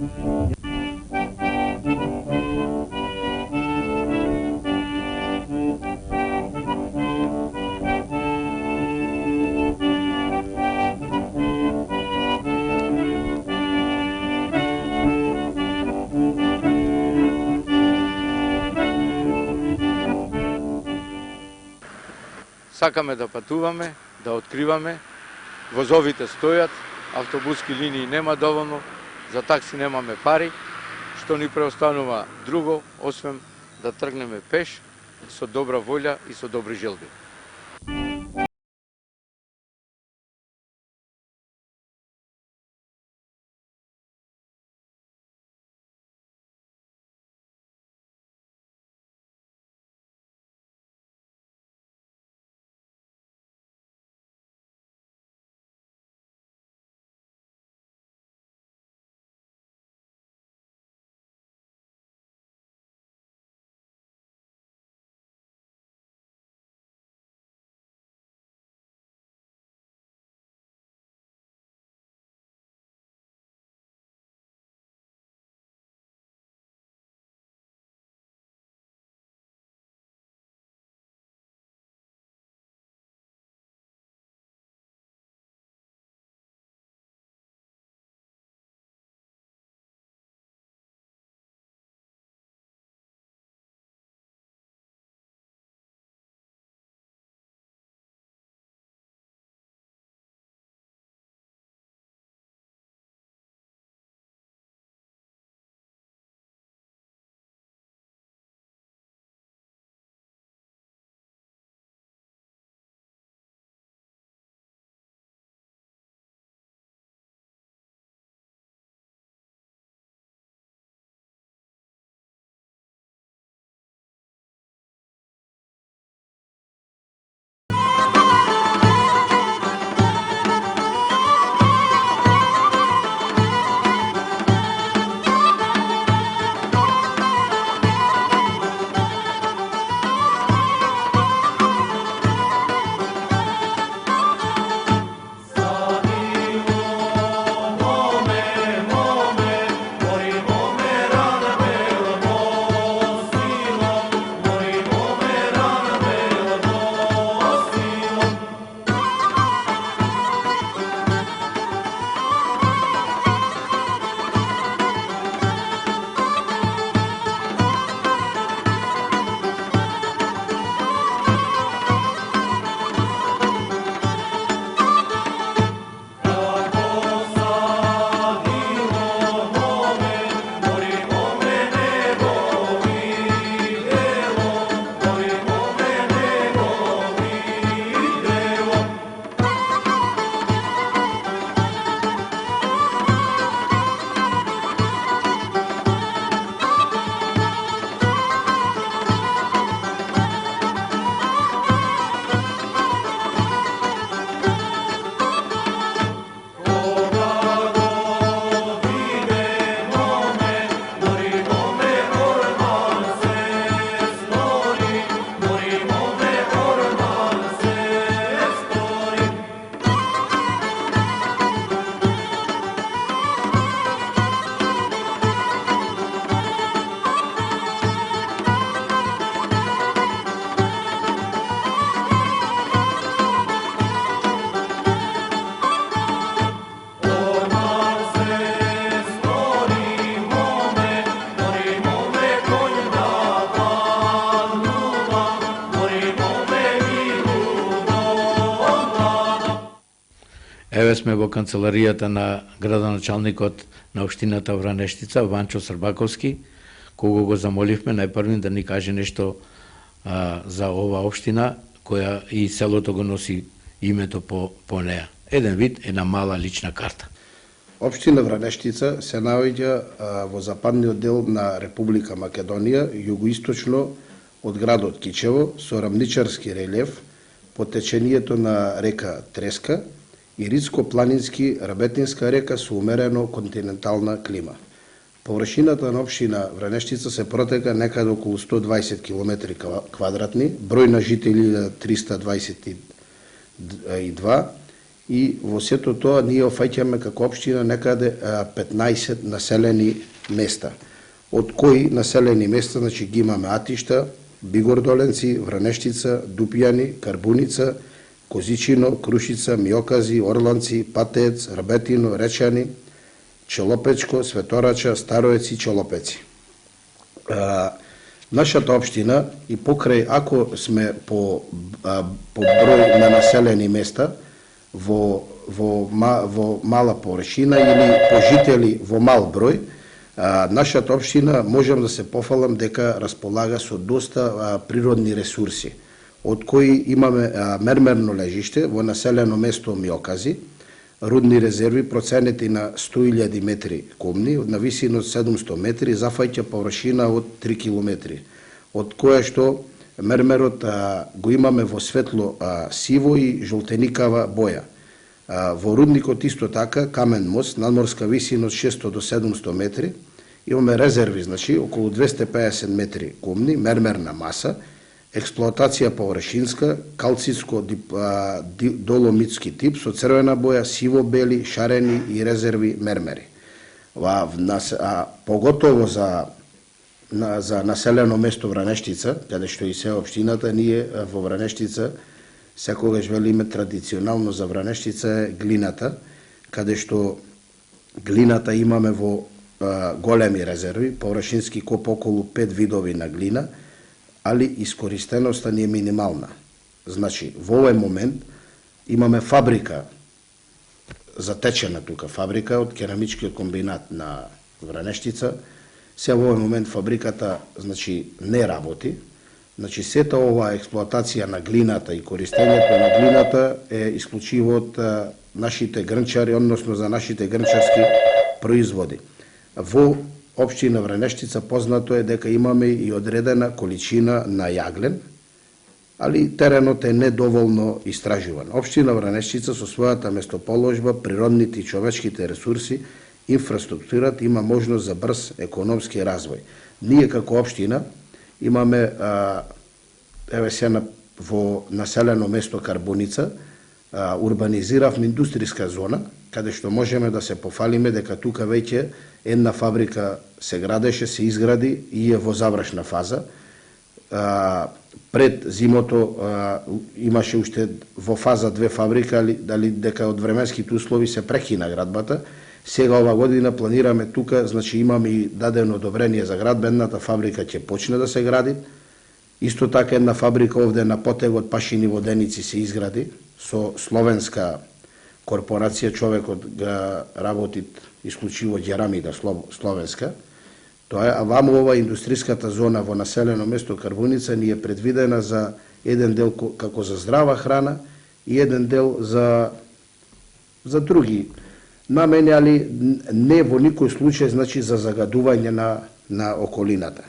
Сакаме да патуваме, да откриваме, возовите стојат, автобуски линии нема доволно, за такси немаме пари, што ни преостанува друго, освен да тргнеме пеш, со добра волја и со добри желби. Еве сме во канцеларијата на градоначалникот на општината Вранештица, Ванчо Србаковски, кого го замоливме најпрвин да ни каже нешто за ова општина, која и селото го носи името по неа. Еден вид, една мала лична карта. Општина Вранештица се наоѓа во западниот дел на Република Македонија, југоисточно од градот Кичево, со рамничарски релјеф, по течението на река Треска и ридско-планински работинска река со умерено континентална клима. Површината на општина Вранештица се протека некаде околу 120 км квадратни, број на жители 322 и во сето тоа ние офаќаме како општина некаде 15 населени места. Од кои населени места, значи ги имаме Атишта, Бигордоленци, Вранештица, Дупјани, Карбуница, Козичино, Крушица, Миокази, Орланци, Патеец, Рабетино, Речани, Челопечко, Светорача, Староец и Челопеци. Нашата општина и покрај, ако сме по број на населени места во мала површина или по жители во мал број, нашата општина можам да се пофалам дека располага со доста природни ресурси, од кои имаме мермерно лежиште во населено место Миокази, рудни резерви проценети на 100.000 метри кубни, на висина од 700 метри, зафаќа површина од 3 километри, од која што мермерот го имаме во светло сиво и жолтеникава боја. Во рудникот исто така, Камен мост, надморска висина од 600 до 700 метри, имаме резерви, значи околу 250 метри кубни, мермерна маса, експлоатација површинска, калцитско-доломитски тип со црвена боја, сиво-бели, шарени и резерви мермери. Поготово за населено место Вранештица, каде што и се општината, ние во Вранештица секогаш велиме традиционално за Вранештица е глината, каде што глината имаме во големи резерви, површински коп околу 5 видови на глина, али искористеноста ни е минимална. Значи, во овој момент имаме фабрика затечена тука, фабрика од керамичкиот комбинат на Вранештица. Се во овој момент фабриката, значи, не работи. Значи, сета оваа експлоатација на глината и користењето на глината е исклучиво од нашите грнчари, односно за нашите грнчарски производи. Во општина Вранештица познато е дека имаме и одредена количина на јаглен, али теренот е недоволно истражуван. Општина Вранештица со својата местоположба, природните и човечките ресурси, инфраструктурата има можност за брз економски развој. Ние како општина имаме во населено место Карбуница урбанизиравме индустријска зона, каде што можеме да се пофалиме дека тука веќе една фабрика се градеше, се изгради и е во завршна фаза. Пред зимото имаше уште во фаза 2 фабрика, дали дека од временските услови се прекина градбата. Сега ова година планираме тука, значи имаме и дадено одобрение за градба, едната фабрика ќе почне да се гради. Исто така една фабрика овде на потегот Пашини воденици се изгради со словенска корпорација, човекот га работи исклучиво керамика словенска. Тоа е, а ваму ова индустријската зона во населено место Карбуница ни е предвидена за еден дел како за здрава храна и еден дел за други намени, али не во никој случај, значи, за загадување на околината.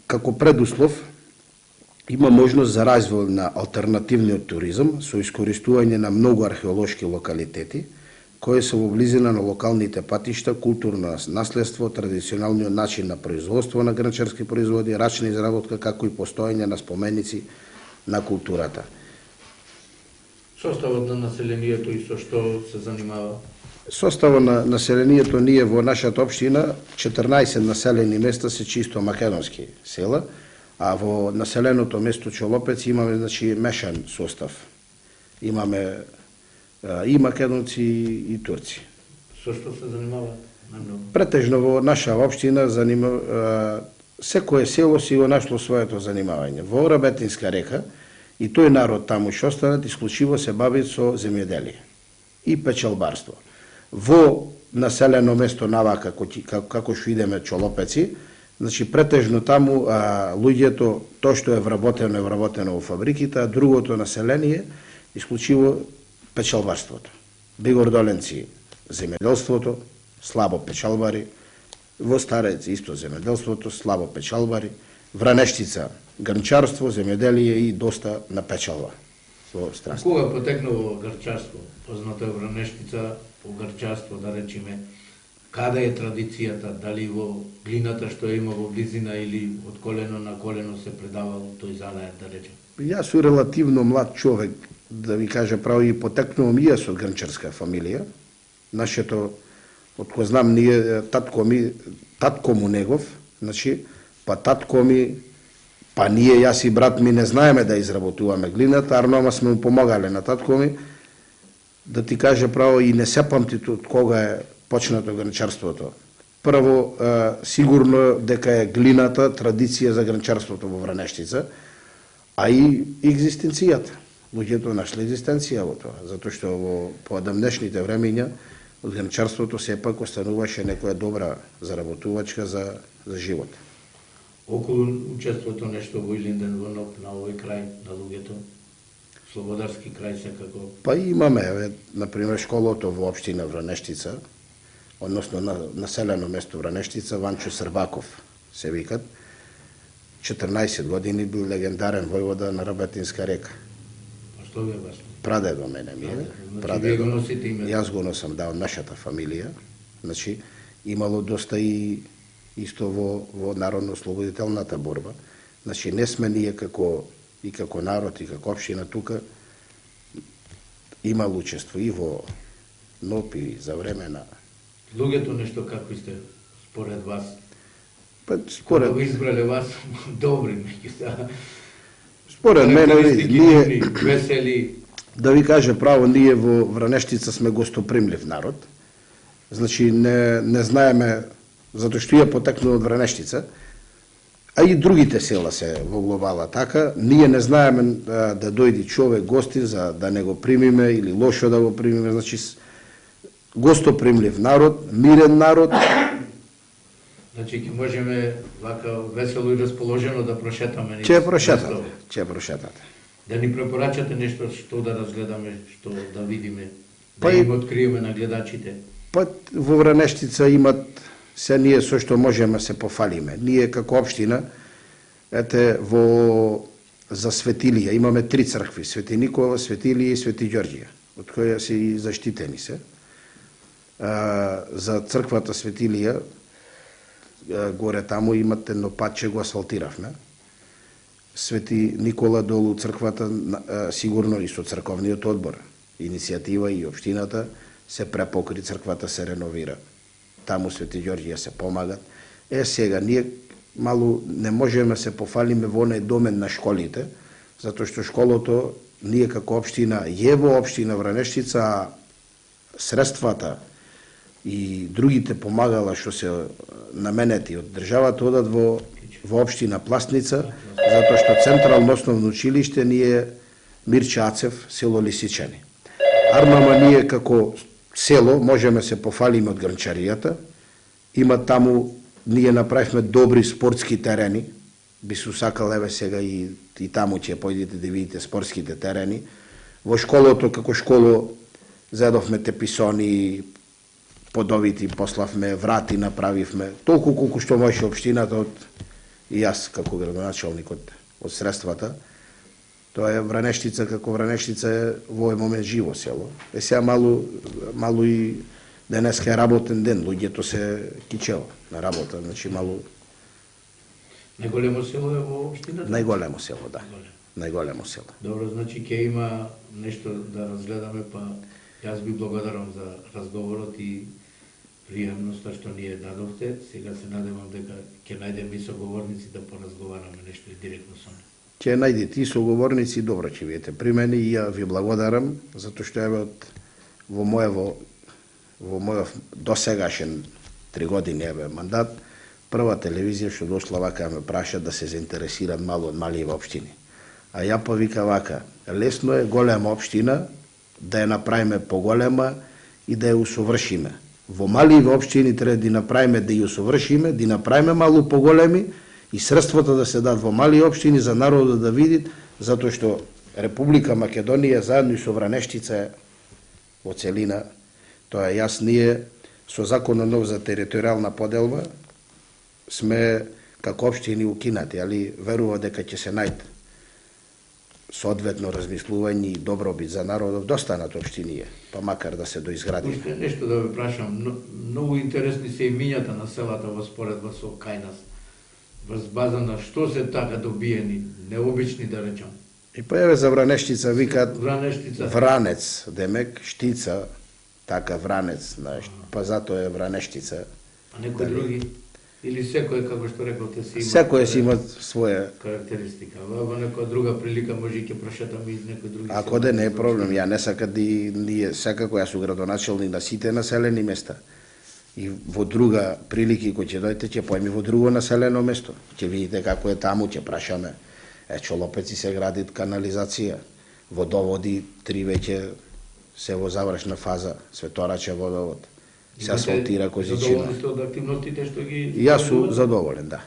Како предуслов има можност за развој на алтернативниот туризам со искористување на многу археолошки локалитети кои се во близина на локалните патишта, културно наследство, традиционалниот начин на производство на грнчарски производи, рачна изработка, како и постоење на споменици на културата. Составот на населението и со што се занимава? Составот на населението ние во нашата општина 14 населени места се чисто македонски села, а во населеното место Челопец имаме, значи, мешан состав. Имаме и македонци и турци. Со што се занимава? Претежно во наша општина секое село си го нашло своето занимавање. Во Рабетинска река и тој народ таму што останат исклучиво се бави со земјоделие и печалбарство. Во населено место Навака, како што идеме Челопеци, значи претежно таму луѓето, тоа што е вработено во фабриките, а другото население исклучиво печалбарството. Бигордоленци земјоделството, слабо печалбари, во Старец исто земјоделството, слабо печалбари, Вранештица грнчарство, земјоделие и доста на печалба во страната. Кога потекнува грнчарство? Познато е Вранештица по грнчарство, да речиме. Каде е традицијата, дали во глината што ја има во близина или од колено на колено се предавал тој занаед, да речем? Јас сум релативно млад човек, да ви кажа право, и потекнувам и јас од грнчарска фамилија. Нашето, од кој знам, ние, татко му негов, значи, па татко ми, па ние, јас и брат ми не знаеме да изработуваме глината, арнома сме му помагале на татко ми, да ти кажа право, и не се памти од кога е почнато грнчарството. Прво, сигурно дека е глината традиција за грнчарството во Вранештица, а и екзистенцијата. Луѓето нашли екзистенција во тоа, затоа што во поадамнешните времења од грнчарството сепак остануваше некоја добра заработувачка за живот. Околу учеството нешто во Илинден, во Ноб, на овој крај, на луѓето, Слободарски крај секако. Па имаме, например, школото во општина Вранештица, односно на населено место Вранештица, Ванчо Србаков се викат. 14 години бил легендарен војвода на Работинска река. Па што ви е важно? Прадедо мене ми е. Значи, вие го носите името? Јас го носам, да, од нашата фамилија. Значи, имало доста и исто во народно-ослободителната борба. Значи, не сме ние како народ и како општина тука, имало учество и во НОП и за време на... Луѓето нешто какви сте според вас? Па, Кога го избрале вас, добри меѓу се. Според мене, ние, весели. да ви кажа право, ние во Вранештица сме гостопримлив народ. Значи, не знаеме, затоа што ја потекнува од Вранештица, а и другите села се во глобала така, ние не знаеме да дојде човек гостин за да не го примиме или лошо да го примиме, значи гостопримлив народ, мирен народ. Значи ќе можеме вака весело и расположено да прошетаме. Ќе прошетате. Да ни препорачате нешто што да разгледаме, што да видиме, Па да и- им откриеме на гледачите. Па во Вранештица имат се ние со што можеме се пофалиме. Ние како општина, за светилија имаме 3 цркви, Свети Никола, Свети Илија и Свети Ѓорѓија, од кои се и заштитени се. За црквата Свети Илија, горе таму имате едно патче, го асфалтиравме. Свети Никола долу црквата, сигурно и со црковниот одбор, иницијатива и општината, се препокри, црквата се реновира. Таму Свети Ѓорѓија се помагат. Сега, ние малу не можеме се пофалиме во онај домен на школите, затоа што школото, ние како општина, е во општина Вранештица, а средствата и другите помагала што се наменети од државата одат во општина Пласница, затоа што Централно основно училиште ни е Мирче Ацев, село Лисичани. Армама ние како село можеме се пофалиме од грнчаријата. Има таму, ние направивме добри спортски терени. Би се сакал, еве сега и таму ќе појдете да видите спортските терени. Во школото, како школо, зедовме теписони, подовити, пославме, врати направивме. Толку колку што може општината и јас како градоначалник од средствата. Тоа е Вранештица, како Вранештица е во овој момент живо село. Сега малу и денеска е работен ден, луѓето се кичело на работа, значи малу... Најголемо село е во општината? Најголемо село, да. Најголемо село. Добро, значи ќе има нешто да разгледаме, па јас ви благодарам за разговорот и приемноста што ни ја дадовте. Сега се надевам дека ќе најдеме и соговорници да поразговараме нешто и директно со нив. Ќе најдете и соговорници, добро ќе видите при мене и ја ви благодарам, затоа што еве во мојов досегашен 3 години еве мандат, прва телевизија што дошла вака ме праша да се заинтересирам мало од маливи општини. А ја па вика вака, лесно е голема општина да ја направиме поголема и да ја усовршиме. Во маливи општини треба да направиме да ја усовршиме, да направиме малку поголеми и средствата да се дадат во мали општини за народот да види, затоа што Република Македонија заедно и со Вранештица во целина, тоа е јас, ние со законот нов за територијална поделба сме како општини укинати, али верува дека ќе се најде соодветно размислување и добробит за народов достанат општинија, па макар да се доизгради. Уште нешто да ве прашам, многу интересни се имињата на селата во споредба со Кајнас. Врз база на што се така добиени, необични да речам. И па еве за Вранештица викаат Вранештица. Вранец, демек штица, така Вранец, па затоа е Вранештица. А некои други? Или секој, како што рековте, си има... Секој си има своја карактеристика. Во некоја друга прилика може и ќе прошетаме и некои други... Ако да не е проблем, ја не сакам да ние секако ја су градоначелник на сите населени места. И во друга прилики кој ќе дојдете, ќе поеми во друго населено место. Ќе видите како е таму, ќе прашаме. Чолопеци се градит канализација, водоводи 3 веќе се во завршна фаза, Светораче водовод. Се асфалтира Козичина. Задоволни сте од активностите што ги... Јас сум задоволен, да.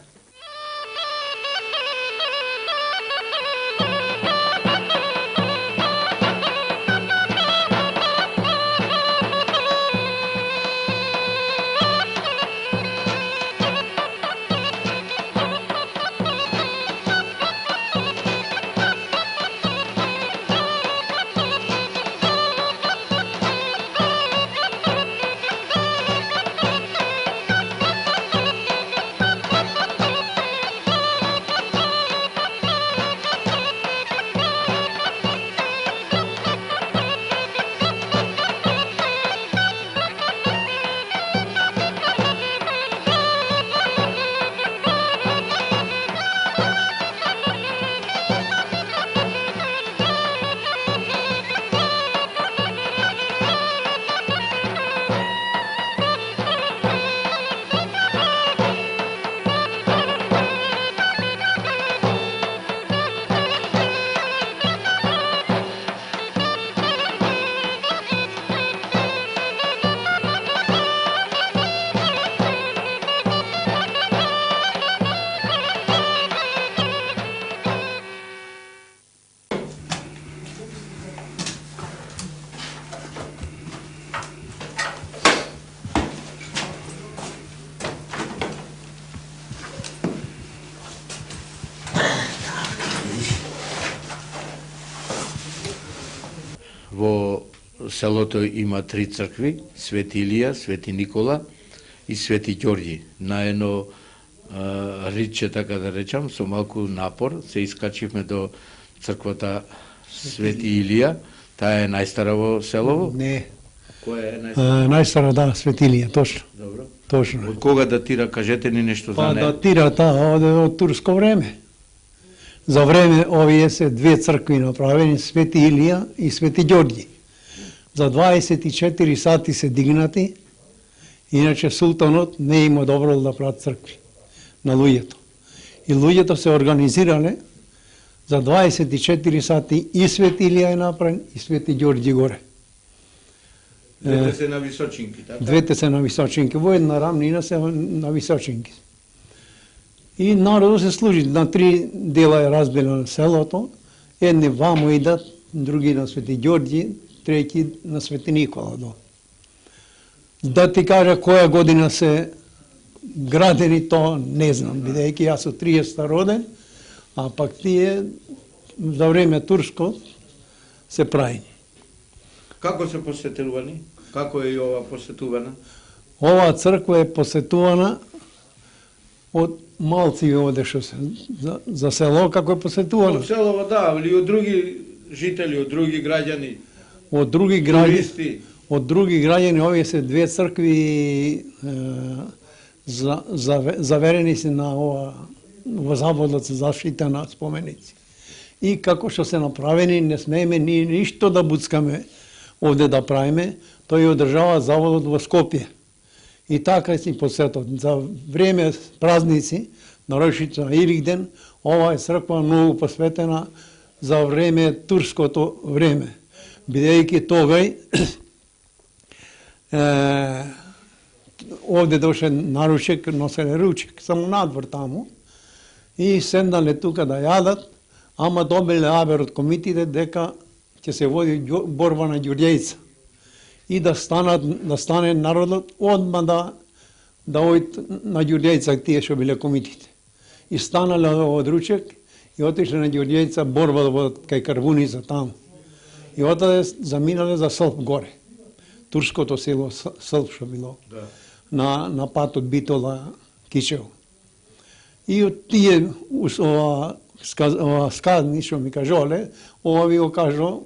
Во селото има 3 цркви, Свети Илија, Свети Никола и Свети Ѓорѓи. На едно риче, така да речам, со малку напор, се искачивме до црквата Свети Илија. Таа е најстара во селово? Не. Која е најстара? Најстара, да, Свети Илија, точно. Добро. Точно. Од кога датира, кажете ни нешто за Па неја? датира таа од турско време. За време овие се 2 цркви направени, Свети Илија и Свети Ѓорѓи. За 24 сати се дигнати, иначе султанот не има добро да прават цркви на луѓето. И луѓето се организирале за 24 сати и Свети Илија е направен и Свети Ѓорѓи горе. Двете се на височинки, така? Двете се на височинки, во една рамнина се на височинки. И народот се служи, на 3 дела е разбилено селото, едни вамо идат, други на Свети Ѓорѓи, трети на Свети Никола долу. Да ти кажа која година се градени, то не знам, бидејќи јас сум 30 роден, а пак тие за време турско се прајни. Како се посетувани? Како е и ова посетувана? Ова црква е посетувана од малци овде што се за село како е посетувана. Од селово, да, или од други жители, од други граѓани, Од други граѓани, туристи. од други граѓани овие се 2 цркви заверени се на ова во Заводот за заштита на споменици. И како што се направени, не смееме ни ништо да буцкаме овде да правиме, тој одржава Заводот во Скопје. И така си посетот. За време празници, на Рошица Илигден, ова е црква многу посветена за време турското време. Бидејќи тогај овде доше наручек, носеле ручек, само надвор таму, и седнале тука да јадат, ама добиле абер од комитите дека ќе се води борба на ѓурѓејца. И да стане народот одма да ојд на ѓурѓејца тие што биле комитите. И станале од ручек и отишле на Ѓорѓевица борба да водат кај Карвуница таму. И отаде заминале за Сълп горе. Турското село Сълп што било. На патот Битола Кичево. И од тие ова сказни што ми кажале, ова ви го кажал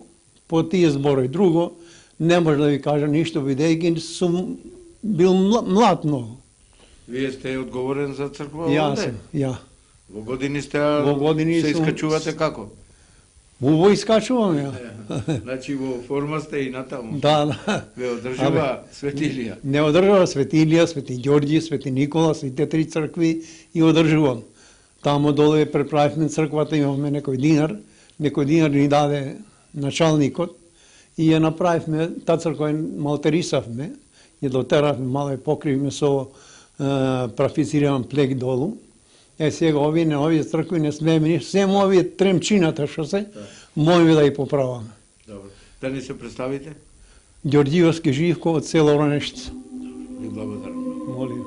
по тие зборови. Друго, не може да ви кажа ништо, бидејќи сум бил млад многу. Вие сте одговорен за црква? Јас сум, ја. Во години сте, Во години се сум- искачувате како? Во искачувам ја. Значи во форма сте и натаму. Да. Ве одржува светилија. Не одржува Светилија, Свети Ѓорѓи, Свети Никола, сите три цркви и одржувам. Тамо доле преправивме црквата, имавме некој динар ни даде началникот и ја направивме, та црква ја малтерисавме, ја дотеравме, мало ја покривме со прафициран плек долу. Сега овие цркви не смееме ништо, семо овие тремчината што се, можеме да ги поправаме. Добро. Да ни се представите? Ѓорѓиевски Живко од село Ранештица. Ви благодарам. Молим.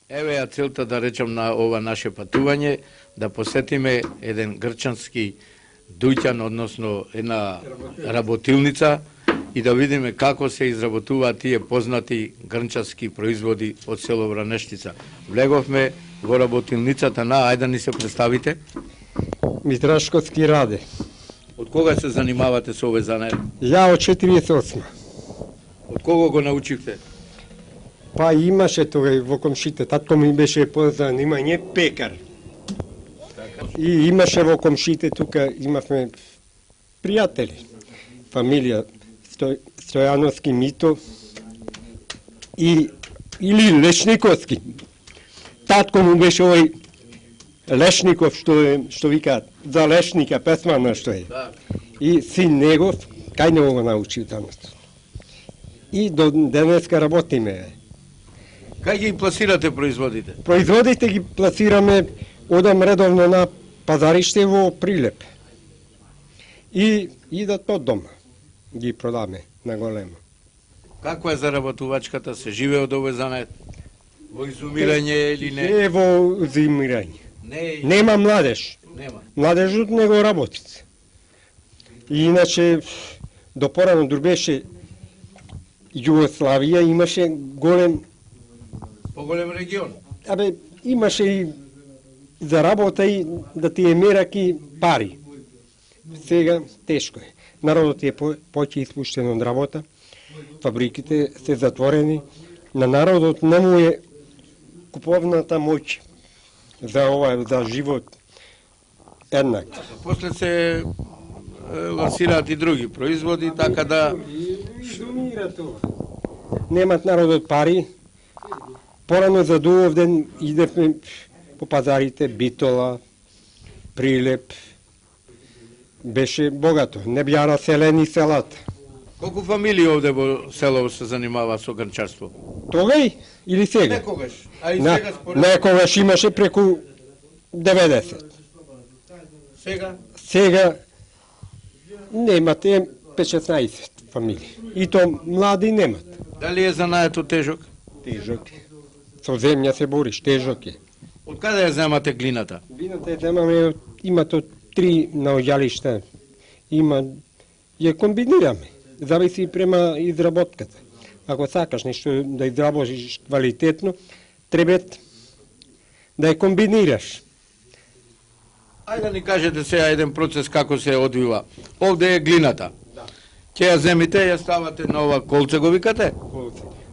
Еве ја целта да речам на ова наше патување, да посетиме еден грчански дуќан, односно една работилница и да видиме како се изработуваат тие познати грчански производи од село Вранештица. Влеговме во работилницата на, ајде да ни се представите. Митрашковски Раде. Од кога се занимавате со овој занет? Ја од 48. Од кого го научивте? Па имаше тој во комшите, татко ми беше по занимање пекар. И имаше во комшите тука, имавме пријатели, фамилија Стојановски Мито или Лешниковски. Татко му беше овој Лешников, што викаат, за Лешника, песмана што е. И син негов, Кај не го научи танато. И до денеска работиме. Кај ги пласирате производите? Производите ги пласираме, одам редовно на пазариште во Прилеп. И идат од дома. Ги продаме на големо. Каква е заработувачката? Се живее од овој занает? Во изумирање или не? Не во зимирање. Не, Нема младеж. нема. Младежот не го работи. И иначе, до порано беше Југославија, имаше голем, Поголем регион. имаше и за работа и да ти е мераки пари. Сега тешко е. Народот е поќе испуштен од работа, фабриките се затворени, на народот не му е куповната моќ за живот еднак. После се лансираат и други производи, така да Изумира тоа. Немат народот пари. Порано за Дувовден идевме по пазарите, Битола, Прилеп. Беше богато. Не беа населени селата. колку фамилии овде во село се занимава со гранчарство? Тогај или сега? Некогаш, а и сега според Некогаш имаше преку 90. сега Сега немате 5-16 фамилии. И то млади немат. дали е занаето тежок? Тежок е. Со земја се бориш, тежок е. Од каде ја земате глината? Глината ја земаме, имате 3 наоѓалишта. Ја комбинираме. Зависи према изработката. Ако сакаш нешто да изработиш квалитетно, треба да ја комбинираш. Ајде да ни кажете сега еден процес како се одвива. Овде е глината. Ќе ја земите, ја ставате на ова колце, го викате?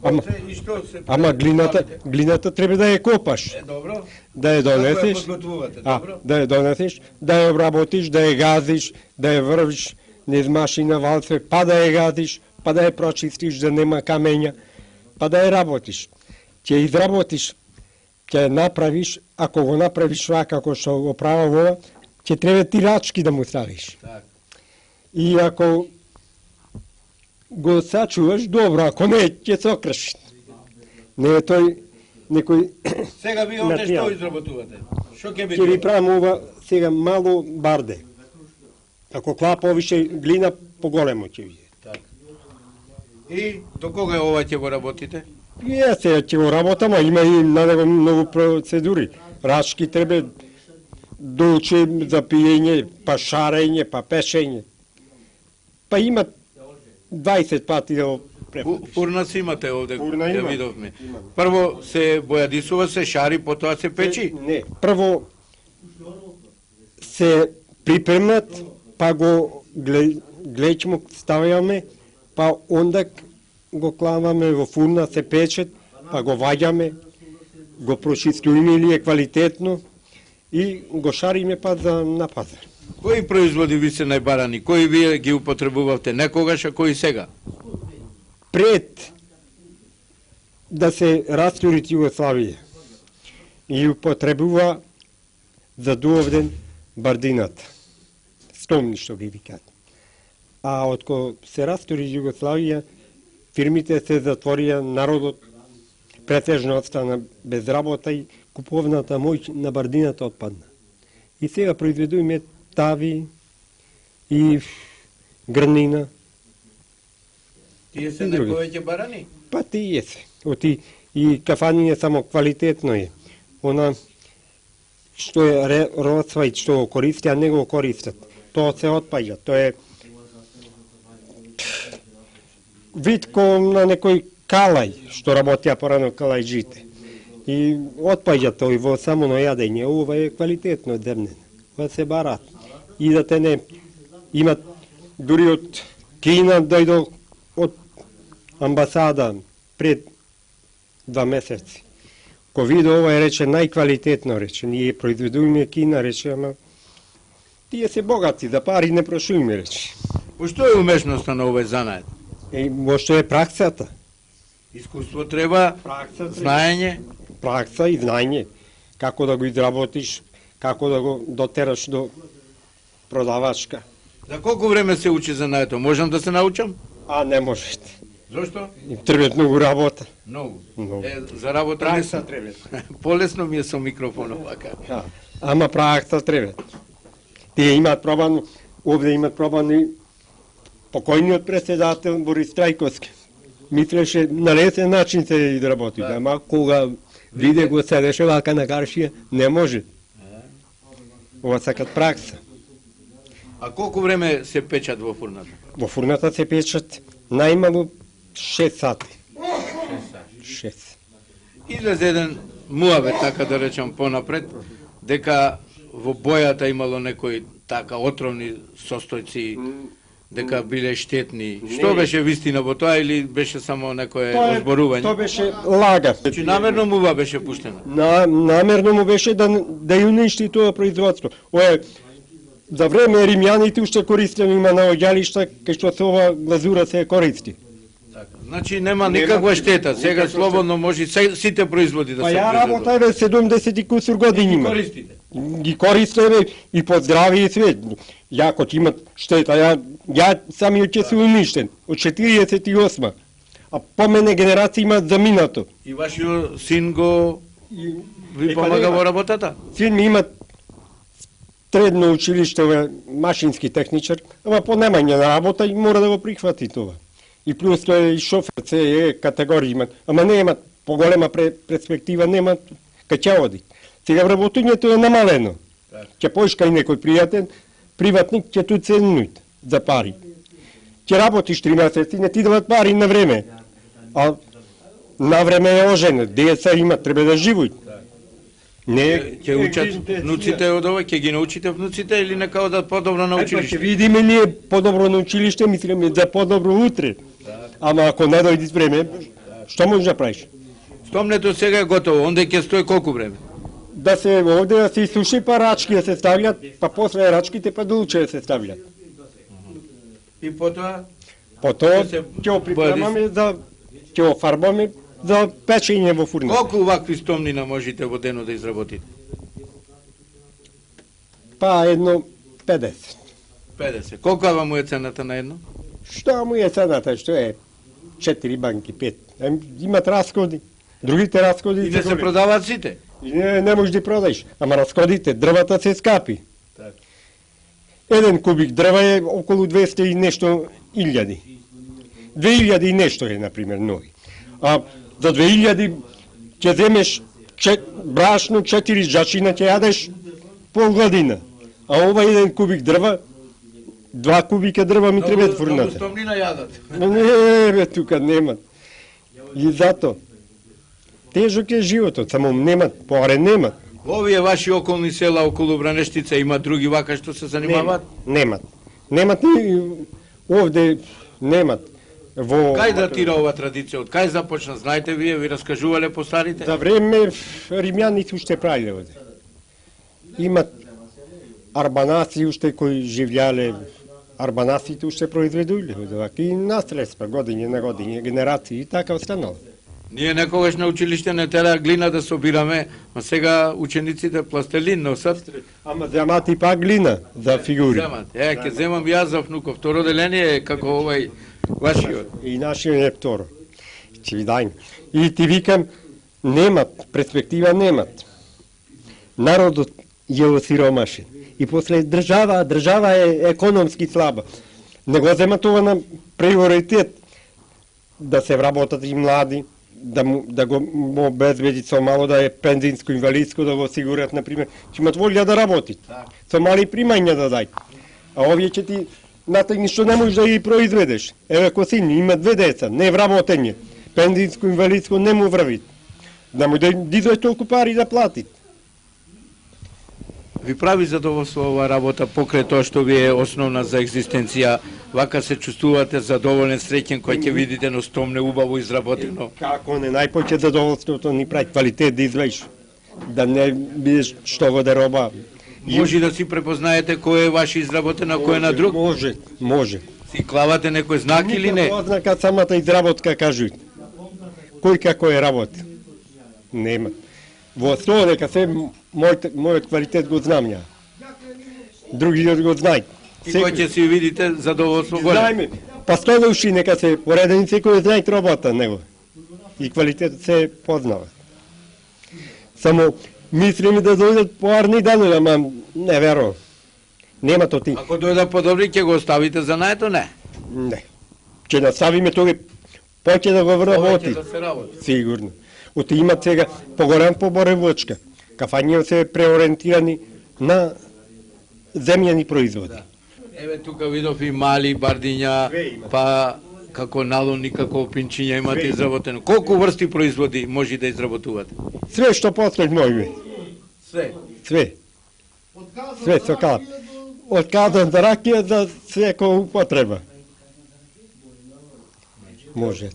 Ама, Колце и што се ама глината треба да ја копаш, Е, добро. да ја Како ја донесеш, подготвувате, добро? да ја донесеш, да ја обработиш, да ја газиш, да ја врвиш низ машина валце, па да ја газиш, па да ја прочистиш да нема камења, па да ја работиш. Ќе изработиш, ќе ја направиш, ако го направиш вака како што го правам ова, ќе треба ти рачки да му ставиш. Так. И ако го сачуваш, добро, ако не, ќе се окрши. Не е тој некој Сега ви овде Материјал. што изработувате? Што ќе ќе ви биде? правам ова сега мало барде. Ако клаа повише глина, поголемо ќе биде. И до кога ова ќе го работите? И ја сега ќе го работам, а има и на него многу процедури. Рачки треба доуче за пиење, па шарење, па пешење. Па има 20 пати да го препатиш. Фурна си имате овде, Фурна ја има. видовме. Прво се бојадисува, се шари, потоа се печи. Не, прво се припремнат, па го глечмо ставаме, па онда го клаваме во фурна, се печет, па го ваѓаме, го прочистуваме или е квалитетно и го шариме па за на пазар. Кои производи ви се најбарани? Кои вие ги употребувавте некогаш, а кои сега? Пред да се растури Југославија и употребува за Дувовден бардината, стомни што ги викат. А откако се растури Југославија, фирмите се затворија, народот претежно остана без работа и куповната моќ на бардината отпадна. И сега произведуваме тави и грнина. Тие се И други. неповеќе барани? Па тие се. Оти и кафаниње само квалитетно е. Она што е роцва и што го користи, а не го користат. Тоа се отпаѓа. Тоа е вид ко на некој калај, што работеа порано калајџите. И отпаѓа тој во само на јадење. Ова е квалитетно земнено. Ова се барат. И да те не имат дури од Кина дојдо од амбасада пред 2 месеци. Ко види ова е рече најквалитетно рече. Ние произведуваме Кина рече, ама тие се богати, да пари не прошуваме рече. По што е умешноста на овој занает? Во што е праксата? Искуство треба, знаење. Пракса и знаење. Како да го изработиш, како да го дотераш до продавачка. За колку време се учи занаето? Можам да се научам? А не можете. Зошто? Им треба многу работа. Многу. Многу. За работа Пракса лесно. треба. Полесно ми е со микрофон овака. Да. Ама пракса треба. Тие имаат пробан, овде имаат пробан и покојниот председател Борис Трајковски. Мислеше на лесен начин се изработи, ама кога виде го седеше вака на гаршија, не може. Ова сакат пракса. А колку време се печат во фурната? Во фурната се печат најмалу 6 сати. 6. Излезе еден муавет, така да речам понапред, дека во бојата имало некои така отровни состојци, дека биле штетни. Што беше вистина во тоа или беше само некое озборување? Тоа беше лага. Значи намерно мува беше пуштена. Намерно му беше да ја уништи тоа производство. Ова за време римјаните уште користело има наоѓалишта кај што се ова глазура се користи. Така. Значи нема никаква штета. Сега слободно може сите производи да Па се ја произведат. работеве 70 и кусур години има. Користите. Ги користеве и по здравје и све. Ја кога имат штета, ја самиот ќе се уништен од 48. А по мене генерација имаат заминато. И вашиот син го ви па помага нема. во работата? Син ми има средно училиште, ова машински техничар, ама по немање на работа и мора да го прихвати тоа. И плюс тоа е и шофер, се е категорија имат, ама не имат поголема перспектива, немат кај ќе оди. Сега вработувањето е намалено. Ќе поишка и некој пријатен, приватник ќе ту ценнуит за пари. Ќе работиш 3 месеци, не ти дават пари на време. А на време е оженет, деца има, треба да живуат. Не, Ќе учат внуците од ова, ќе ги научите внуците или нека одат подобро на Ќе училиште? видиме ние подобро на училиште, мислиме за подобро утре. Ама ако не дојде време, што можеш да правиш? Стомнето сега е готово, онде ќе стои колку време? Да се овде да се исуши, па рачки да се ставljат, па после рачките па дулче да се ставljат. И потоа Потоа Да се ќе го припремаме за ќе го фарбаме за печење во фурна. колку вакви стомнина можете во денот да изработите? Па едно 50. 50. Колкава му е цената на едно? Што му е цената, што е 4 банки, 5. Имат расходи. Другите расходи И не се продаваат сите? И не можеш да продаеш. Ама расходите, дрвата се скапи. Така. Еден кубик дрва е околу 200 и нешто илјади. 2000 и нешто е, например, нови. А за 2000 ќе земеш брашно 4 жачина ќе јадеш пол година. А ова еден кубик дрва, 2 кубика дрва ми треба Многу фурната. стомнина јадат. Не, бе, тука немат. И зато тежок е животот, само немат, поаре немат. Во овие ваши околни села околу Вранештица има други вака што се занимаваат? Немат. Немат ни овде немат. Во Кај датира ова традиција? Од кај започна? Знаете вие, ви раскажувале по старите? за време римјаните уште правиле овде. Имат арбанаси уште кои живеале, арбанасите уште произведувале овде вака и наследства годиње на годиње, генерации и така останало. Ние некогаш на училиште не тера глина да собираме, а сега учениците пластелин носат. Ама земат и пак глина за фигури. Земат. Ќе земам јас за внуков. Второ деление е како овај вашиот. И нашиот е второ. Ќе ви дајм. И ти викам, немат, перспектива немат. Народот е осиромашен. И после држава е економски слаба. Не го земат ова на приоритет да се вработат и млади, да го обезбедит со мало да е пензинско, инвалидско, да го осигурат, например. Ќе имат волја да работит. Со мали примања да дај. А овие ќе ти натегни што не можеш да ги произведеш. Еве Косин има 2 деца, не вработење. Пензинско, инвалидско не му врави. Да му да изој толку пари да плати. Ви прави задоволство ова работа покрај тоа што ви е основна за екзистенција. Вака се чувствувате задоволен, среќен кој ќе видите на стомне убаво изработено. Како не најпоќе задоволството ни прави квалитет да извлечеш. Да не бидеш што го да роба. Може да си препознаете кој е ваш изработен, а кој е на друг? Може. Си клавате некој знак или не? Никаква ознака самата изработка кажуть. Кој како е работа? Нема. Во основа дека се мојот квалитет го знам ја. Другиот го знај. И кој ќе си видите задоволство големо. Знаеме, па скоро уши нека се поредени секој знае работа него. И квалитетот се познава. Само мислиме да дојдат поарни данови, ама не верувам. Нема то ти. Ако дојда подобри, ќе го оставите за наето, не. Не. Ќе наставиме тој поќе да го вработи. Повеќе да се работи. Сигурно. Оти имат сега поголем поборевачка. Кафања се преориентирани на земјани производи. Еве тука видов и мали бардиња, па како налони, како пинчиња имате изработено. Колку врсти производи може да изработувате? Све што после можеме. Све. Све. Све се кај. Од казан за ракија за секоја употреба. Може.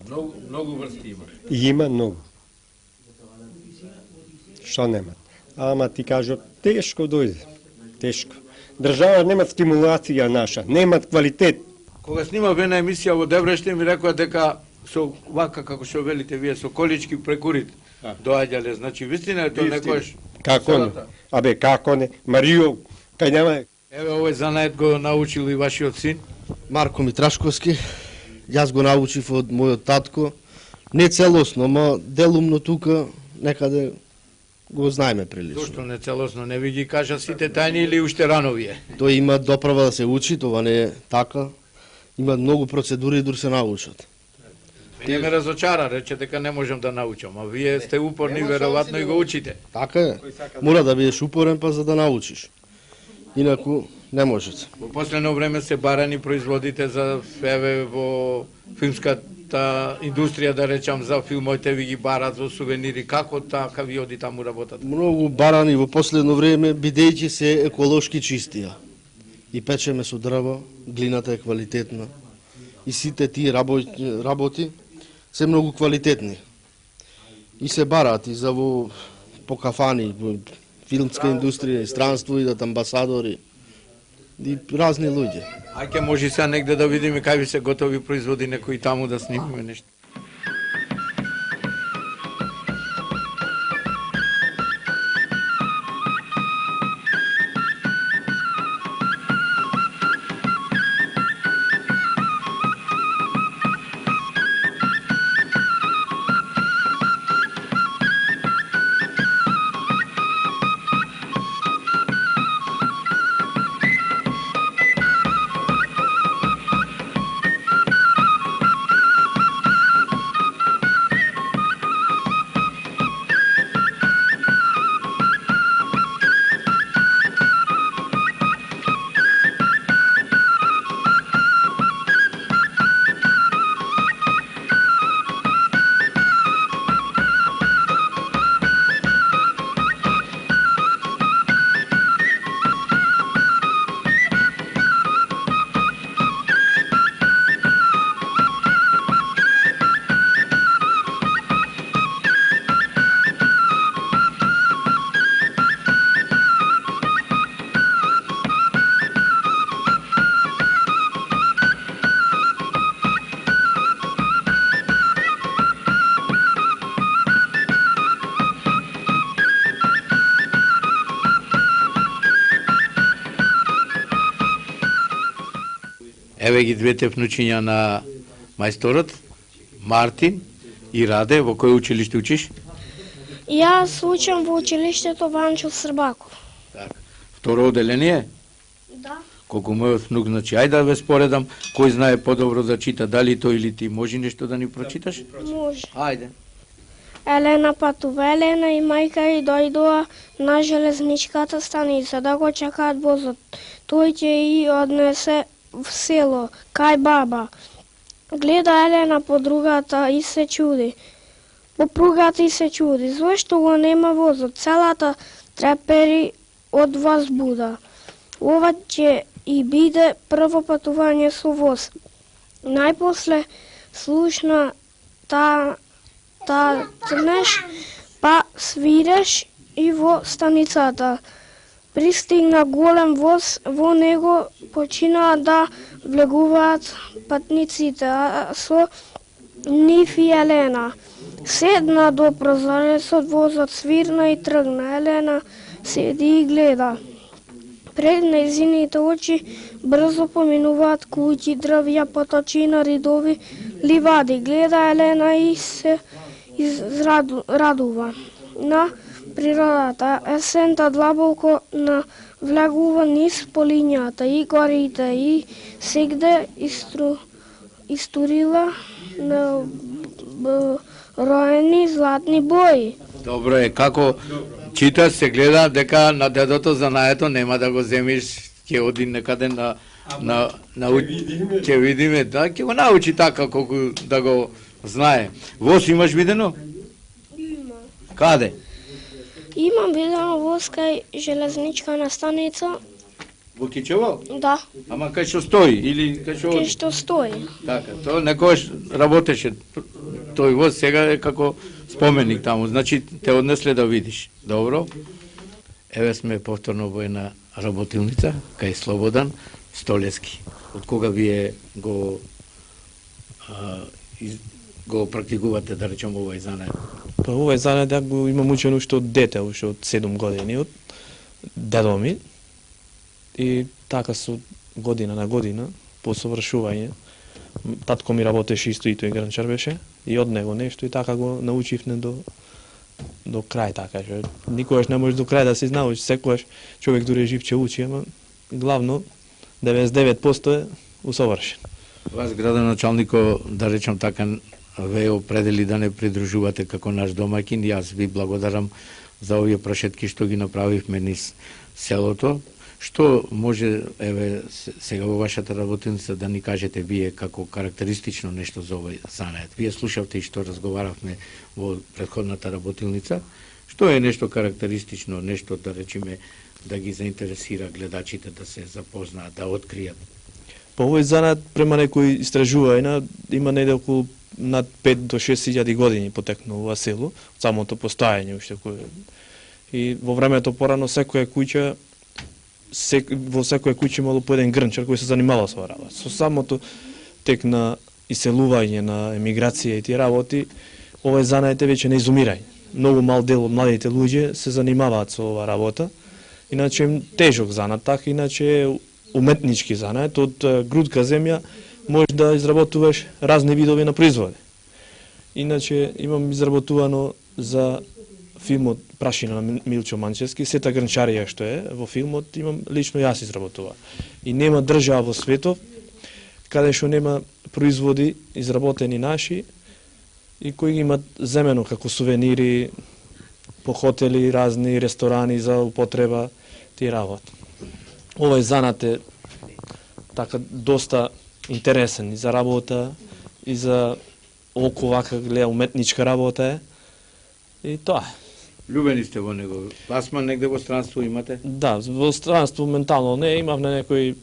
Многу врсти има. И има многу. Што нема? Ама ти кажу, тешко дојде. Тешко. Држава нема стимулација наша, нема квалитет. Кога снимав една емисија во Дебреште, ми рекоа дека со вака како што велите вие со колички прекурит доаѓале. Значи вистина е тоа некојаш. Како не? Абе, како не? Марио, кај нема... Еве овој занает го научил и вашиот син. Марко Митрашковски. Јас го научив од мојот татко. Не целосно, но делумно тука некаде го знаеме прилично. Зошто не целосно не ви ги кажа сите тајни или уште рано вие? Тој има доправа да се учи, това не е така. Има многу процедури да се научат. Мене ме разочара, рече дека не можам да научам, а вие сте упорни, веројатно и го учите. Така е. Мора да бидеш упорен па за да научиш. Инаку не можете. Во последно време се барани производите за еве во филмската индустрија, да речам, за филмовите ви ги барат во сувенири. Како така ви оди таму работат? Многу барани во последно време, бидејќи се еколошки чистија. И печеме со дрва, глината е квалитетна. И сите тие работи се многу квалитетни. И се барат и за во по кафани, во филмска индустрија, странство, идат амбасадори и разни луѓе. Ајке може сега негде да видиме кај ви се готови производи, некои таму да снимиме нешто. Еве ги двете внучиња на мајсторот, Мартин и Раде. Во кој училиште учиш? Јас учам во училиштето Ванчо Србаков. Така. Второ оделение? Да. Колку мојот внук, значи, ајде да ве споредам, кој знае подобро да чита, дали тој или ти, може нешто да ни прочиташ? Може. Ајде. Елена патува, Елена и мајка и дојдоа на железничката станица да го чекаат возот. Тој ќе и однесе в село, кај баба. Гледа Елена по другата и се чуди. По пругата и се чуди. Зошто го нема возот? Целата трепери од возбуда. Ова ќе и биде прво патување со воз. Најпосле слушна та црнеш, па свиреш и во станицата. Пристигна голем воз, во него починаа да влегуваат патниците, а со нив и Елена. Седна до прозорецот, возот свирна и тргна. Елена седи и гледа. Пред нејзините очи брзо поминуваат куќи, дрвја, поточина, ридови, ливади. Гледа Елена и се израдува на природата. Есента длабоко навлегува низ полињата и горите и сегде истурила на роени златни бои. Добро е, како читаш се гледа дека на дедото занаето нема да го земиш, ќе оди некаде ќе видиме, да, ќе го научи така колку да го знае. Воз имаш видено? Има. Каде? Имам видено воз кај железничка на станица, Во Кичево? да, Ама кај што стои или кај што? кај што стои. Така, тоа некојаш работеше тој воз, сега е како споменик таму, значи те однесле да видиш. Добро? Еве сме повторно во една работилница, кај Слободан Столески. Од кога вие го практикувате, да речем, овој занет? Па овој занет ја го имам учен уште од дете, уште од 7 години, од дедо ми. И така со година на година, по совршување, татко ми работеше исто и тој гранчар беше, и од него нешто и така го научивме до крај, така што никогаш не можеш до крај да се научи, секогаш човек дури жив ќе учи, ама главно 99% е усовршен. Вас, градоначалнико, да речем така, ве определи да не придружувате како наш домаќин. Јас ви благодарам за овие прошетки што ги направивме низ селото. Што може, еве, сега во вашата работилница да ни кажете вие како карактеристично нешто за овој занет? Вие слушавте и што разговаравме во претходната работилница. Што е нешто карактеристично, нешто да речеме да ги заинтересира гледачите да се запознаат, да откријат? По овој занет, према некои истражувања, има негде околу над 5 до 6.000 години потекнало ова село, од самото постојање уште кој. И во времето порано секоја куќа во секоја куќа имало по еден грнчар кој се занимавал со работа. Со самото тек на иселување, на емиграција и тие работи, овој занет е веќе на изумирање. Многу мал дел од младите луѓе се занимаваат со ова работа. Иначе е тежок занет, така иначе е уметнички занет. Од грудка земја може да изработуваш разни видови на производи. Иначе имам изработувано за филмот Прашина на Милчо Манчевски, сета гранчарија што е во филмот имам лично јас изработува. И нема држава во светот каде што нема производи изработени наши и кои ги имат земено како сувенири по хотели, разни ресторани за употреба тие работи. Овој занат е така доста интересен и за работа и за око вака гледа уметничка работа е. И тоа е. Љубени сте во него. Пасма негде во странство имате? Да, во странство ментално не, имавме некои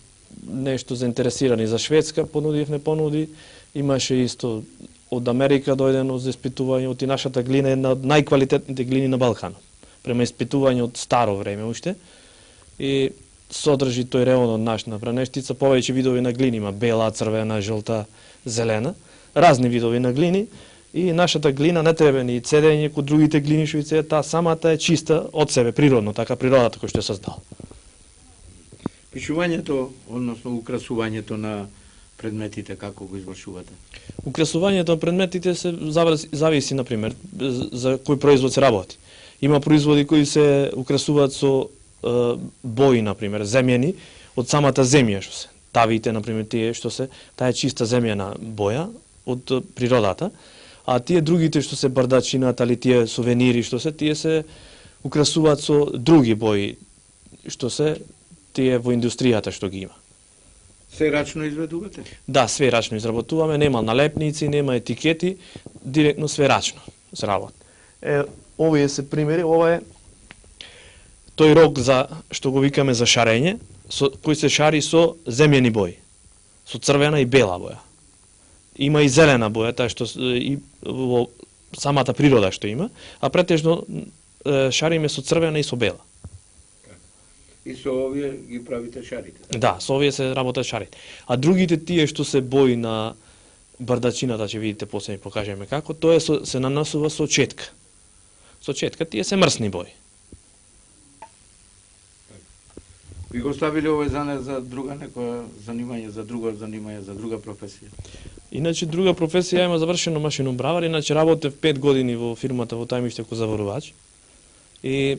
нешто заинтересирани за Шведска, понуди, имаше исто од Америка дојдено за испитување, од и нашата глина е една од најквалитетните глини на Балканот. Према испитување од старо време уште. И содржи тој реон од нашата Вранештица, повеќе видови на глини, има бела, црвена, жолта, зелена, разни видови на глини. И нашата глина не треба ни цедење ко другите глини што и таа самата е чиста од себе, природно, така природата кој што е создала. Пишувањето, односно украсувањето на предметите, како го извршувате? Украсувањето на предметите се зависи, например, за кој производ се работи. Има производи кои се украсуваат со бои, например, земјени, од самата земја што се. Тавите, например, тие што се, таа е чиста земјена боја од природата. А тие другите што се бардачината или тие сувенири што се, тие се украсуваат со други бои што се тие во индустријата што ги има. Се рачно изведувате? Да, све рачно изработуваме, нема налепници, нема етикети, директно све рачно се работи. Овие се примери, ова е тој рог за што го викаме за шарење, кој се шари со земјени бои, со црвена и бела боја. Има и зелена боја, таа што и во самата природа што има, а претежно шариме со црвена и со бела. И со овие ги правите шарите? Да, со овие се работат шарите. А другите тие што се бои на бардачината, ќе видите после ми покажеме како, тоа се нанасува со четка. Со четка тие се мрсни бои. Ви го ставиле овој за друга некоја занимање, за друга професија? Иначе друга професија ја има завршено машинобравар, иначе работев 5 години во фирмата во Тајмиште како заварувач. И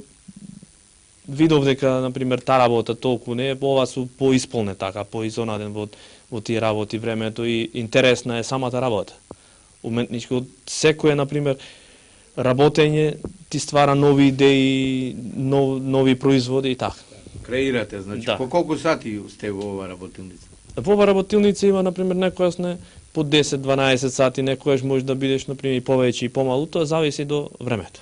видов дека, например, та работа толку не е, ова су поисполне така, поизонаден во тие работи времето и интересна е самата работа. Уметничко, секој е, например, работење ти ствара нови идеи, нови производи и така. Креирате, значи, Да. по колку сати сте во оваа работилница? Во оваа работилница има, например, некојаш не по 10-12 сати, некојаш може да бидеш, например, и повеќе и помалу, тоа зависи до времето.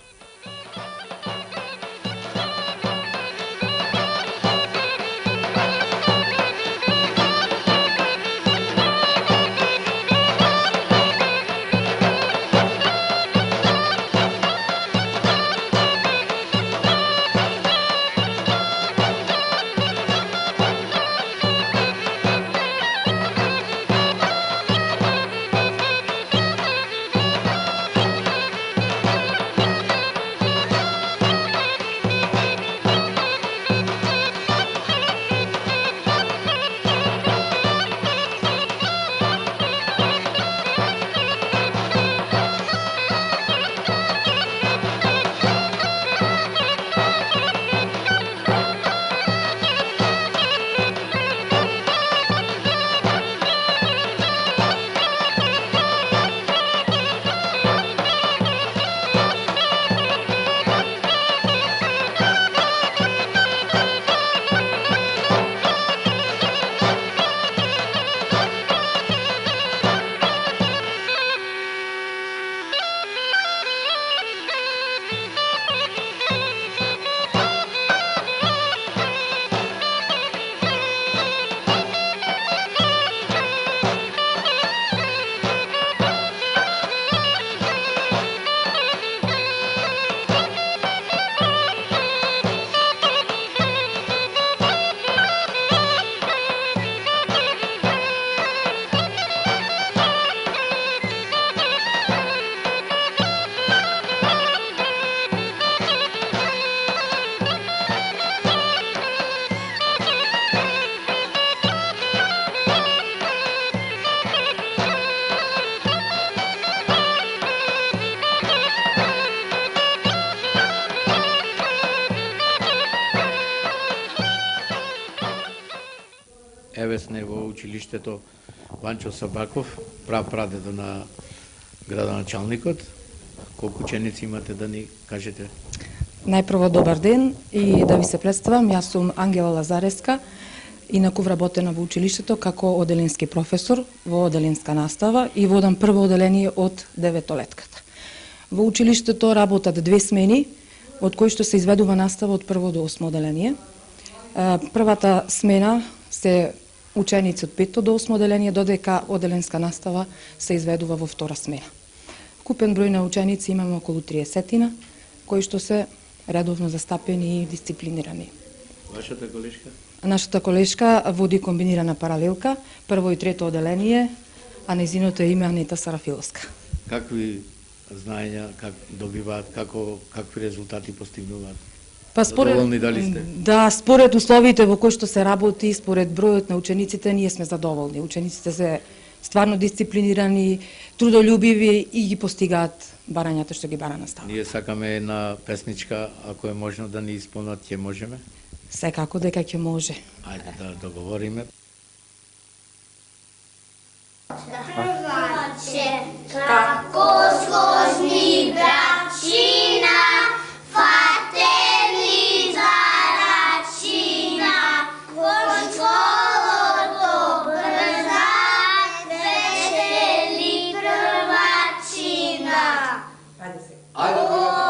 Еве сме во училиштето Ванчо Сабаков, прадедо на градоначалникот. Колку ученици имате да ни кажете? Најпрво добар ден и да ви се представам, јас сум Ангела Лазареска, инаку вработена во училиштето како оделенски професор во оделенска настава и водам прво оделение од 9-летката. Во училиштето работат 2 смени, од кои што се изведува настава од 1 до 8 оделение. Првата смена се ученици од 5 до 8 оделение, додека оделенска настава се изведува во втора смена. Купен број на ученици имаме околу 30, кои што се редовно застапени и дисциплинирани. Вашата колешка? Нашата колешка води комбинирана паралелка, прво и трето оделение, а нејзиното име Анета Сарафиловска. Какви знаења добиваат, какви резултати постигнуваат? Задоволни дали сте? Да, според условите во кои што се работи, според бројот на учениците, ние сме задоволни. Учениците се стварно дисциплинирани, трудолюбиви и ги постигаат барањата што ги бара наставник. Ние сакаме една песничка, ако е можно да ни исполнат, ќе можеме? Секако дека ќе може. Ајде да договориме. Прваче, како сложни брачина, фатели за рачина, во школото брза, весели првачина. Ајде се.